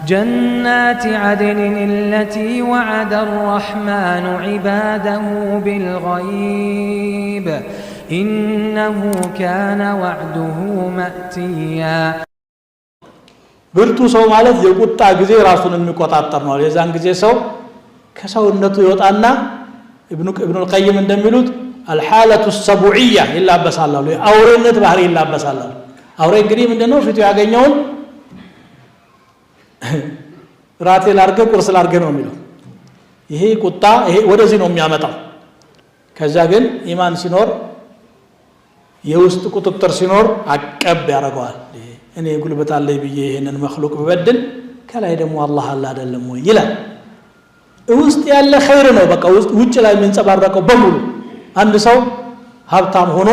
جنات عدن التي وعد الرحمن عباده بالغيب إنه كان وعده مأتيا ብርቱ ሰው ማለት የቁጣ ጊዜ ራሱን የሚቆጣጠር ነው የዛን ጊዜ ሰው ከሰውነቱ ይወጣና ኢብኑ القيم እንደሚሉት الحاله السبوعيه ይላበሳል አውሬነት ባህሪ ይላበሳል አውሬ እንግዲህ ምንድነው ፊቱ ያገኘውን ራቴ ላርገ ቁርስ ላርገ ነው የሚለው ይሄ ቁጣ ይሄ ወደዚህ ነው የሚያመጣው ከዛ ግን ኢማን ሲኖር የውስጥ ቁጥጥር ሲኖር አቀብ ያረጋዋል እኔ ጉልበት አለኝ ብዬ ይሄንን መخلوቅ በበድል ከላይ ደግሞ አላህ አለ አይደለም ወይ ይላል ውስጥ ያለ ኸይር ነው በቃ ውጭ ላይ የሚንጸባረቀው በሙሉ አንድ ሰው ሀብታም ሆኖ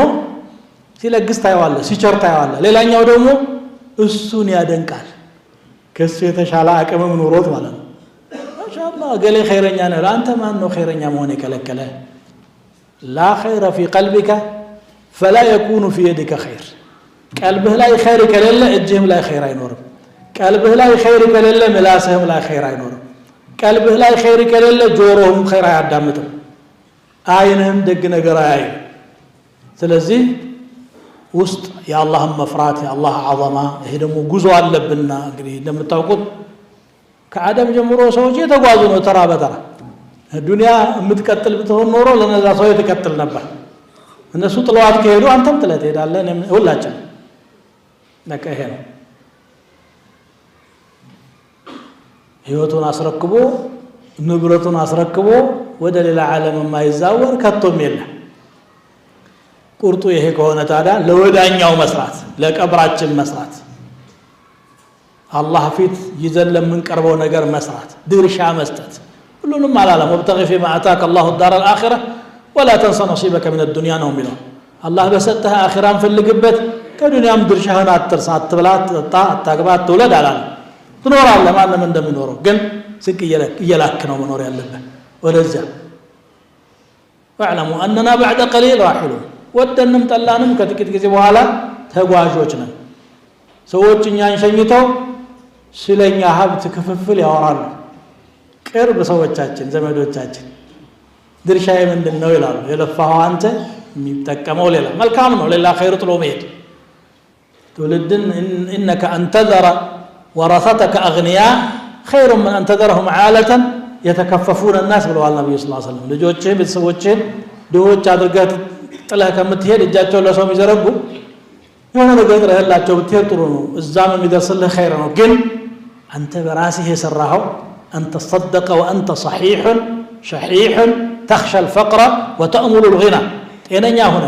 ሲለግስ ታየዋለ ሲቸር ታየዋለ ሌላኛው ደግሞ እሱን ያደንቃል ከሱ የተሻለ አቅምም ኑሮት ማለት ነው ማሻአላህ ገሌ ኸይረኛ ነው አንተ ማን ነው ኸይረኛ መሆን የከለከለ لا خير في قلبك فلا يكون في يدك خير قلبه لا خير كلله اجهم لا خير አይኖርም قلبه لا خير كلله ملاسهم لا خير አይኖርም قلبه لا خير كلله ጆሮህም خير አያዳምጥም አይንህም ደግ ነገር አያይ ስለዚህ ውስጥ የአላህን መፍራት የአላህ አዘማ ይሄ ደግሞ ጉዞ አለብንና እንግዲህ እንደምታውቁት ከአደም ጀምሮ ሰዎች የተጓዙ ነው ተራ በተራ ዱንያ የምትቀጥል ብትሆን ኖሮ ለነዛ ሰው የተቀጥል ነበር እነሱ ጥለዋት ከሄዱ አንተም ጥለህ ትሄዳለህ ሁላችን በቃ ይሄ ነው ህይወቱን አስረክቦ ንብረቱን አስረክቦ ወደ ሌላ ዓለም የማይዛወር ከቶም የለም ቁርጡ ይሄ ከሆነ ታዲያ ለወዳኛው መስራት ለቀብራችን መስራት አላህ ፊት ይዘን ለምንቀርበው ነገር መስራት ድርሻ መስጠት ሁሉንም አላለም ወብተغي فيما آتاك الله الدار الآخرة ولا تنسى نصيبك من الدنيا ነው የሚለው አላህ በሰጠህ አኺራን ፈልግበት ከዱንያም ድርሻህን አትርሳ አትብላት አታግባት ትውለድ አላለ ትኖራለህ ማንም እንደሚኖረው ግን ስቅ እየላክ ነው መኖር ያለበት ወደዚያ واعلموا أننا بعد قليل راحلون ወደንም ጠላንም ከጥቂት ጊዜ በኋላ ተጓዦች ነን ሰዎች እኛን ሸኝተው ስለኛ ሀብት ክፍፍል ያወራሉ ቅርብ ሰዎቻችን ዘመዶቻችን ድርሻዬ ምንድነው ይላሉ የለፋው አንተ የሚጠቀመው ሌላ መልካም ነው ሌላ ኸይር ጥሎ መሄድ ትውልድን انك انتظر ورثتك اغنياء خير من ان تذرهم عالة يتكففون الناس ብለዋል ነብዩ ሰለላሁ ዐለይሂ ወሰለም ልጆችህ ቤተሰቦችህ ድሆች አድርገህ ጥለህ ከምትሄድ እጃቸውን ለሰው የሚዘረጉ የሆነ ነገር ጥለህላቸው ብትሄድ ጥሩ ነው እዛም የሚደርስልህ ኸይር ነው ግን አንተ በራስህ የሰራኸው أنت تصدق وأنت صحيح شحيح تخشى الفقر وتأمل الغنى ጤነኛ ሆነ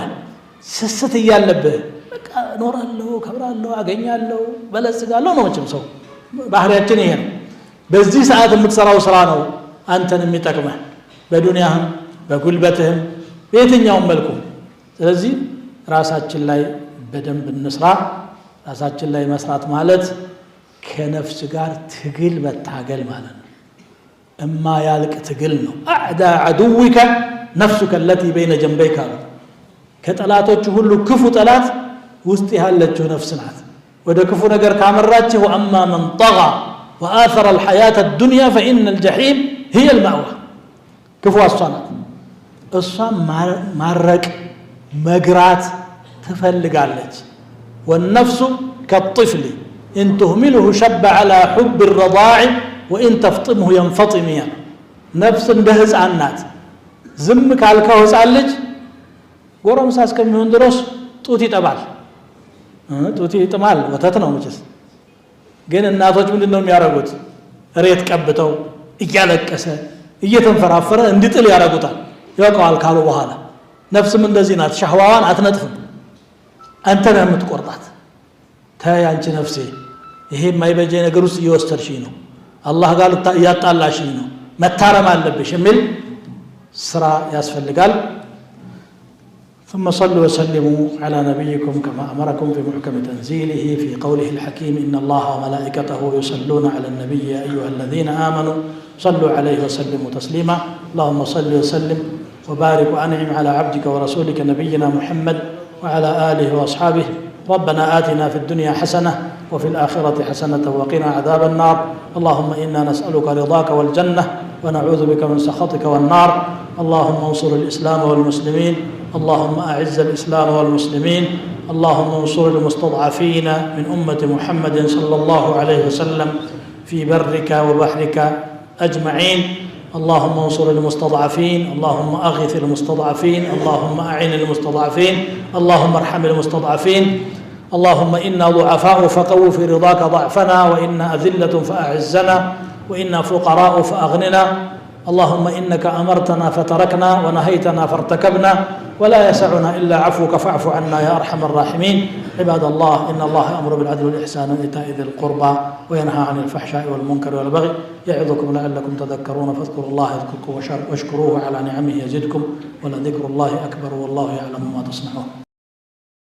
ስስት ያለብህ በቃ ኖራለሁ ከብራለሁ አገኛለሁ በለጽጋለሁ ነው መቼም ሰው ባህሪያችን ይሄ ነው በዚህ ሰዓት የምትሰራው ስራ ነው አንተን የሚጠቅመህ በዱንያህም በጉልበትህም በየትኛውም መልኩ ስለዚህ ራሳችን ላይ በደንብ እንስራ ራሳችን ላይ መስራት ማለት ከነፍስ ጋር ትግል መታገል ማለት ነው اما يالك تقل ነው اعدى عدوك نفسك التي بين جنبيك ከጠላቶች ሁሉ ክፉ ጠላት ውስጥ ያለችው ነፍስ ናት ወደ ክፉ ነገር ካመራችሁ واما من طغى واثر الحياه الدنيا فان الجحيم هي المأوى ክፉ አሷናት እሷ ማረቅ መግራት ትፈልጋለች والنفس كالطفل ان تهمله شب على حب الرضاع وإن تفطمه ينفطم نفس እንደህፃ ናት ዝም ካልከው ህፃን ልጅ ጎረምሳ እስከሚሆን ድረስ ጡት ይጠባል ጡት ይጥማል ወተት ነው መቼስ ግን እናቶች ምንድነው የሚያረጉት ሬት ቀብተው እያለቀሰ እየተንፈራፈረ እንዲጥል ያረጉታል ያውቃል ካሉ በኋላ ነፍስም እንደዚህ ናት ሸህዋዋን አትነጥፍም አንተ ነህ የምትቆርጣት ታያንቺ ነፍሴ ይሄ የማይበጀ ነገር ውስጥ እየወሰድሽኝ ነው አላህ ጋር ያጣላሽኝ ነው መታረም አለብሽ የሚል ስራ ያስፈልጋል ثم صلوا وسلموا على نبيكم كما أمركم في محكم تنزيله في قوله الحكيم إن الله وملائكته يصلون على النبي يا أيها الذين آمنوا صلوا عليه وسلموا تسليما اللهم صل وسلم وبارك وأنعم على عبدك ورسولك نبينا محمد وعلى آله وأصحابه ربنا آتنا في الدنيا حسنة وفي الآخرة حسنة وقنا عذاب النار اللهم إنا نسألك رضاك والجنة ونعوذ بك من سخطك والنار اللهم انصر الإسلام والمسلمين اللهم أعز الإسلام والمسلمين اللهم انصر المستضعفين من أمة محمد صلى الله عليه وسلم في برك وبحرك أجمعين اللهم انصر المستضعفين اللهم أغث المستضعفين اللهم أعن المستضعفين اللهم ارحم المستضعفين اللهم إنا ضعفاء فقو في رضاك ضعفنا وإنا أذلة فأعزنا وإنا فقراء فأغننا اللهم إنك أمرتنا فتركنا ونهيتنا فارتكبنا ولا يسعنا إلا عفوك فاعف عنا يا أرحم الراحمين عباد الله إن الله يأمر بالعدل والإحسان وإيتاء ذي القربى وينهى عن الفحشاء والمنكر والبغي يعظكم لعلكم تذكرون فاذكروا الله يذكركم واشكروه على نعمه يزدكم ولذكر الله أكبر والله يعلم ما تصنعون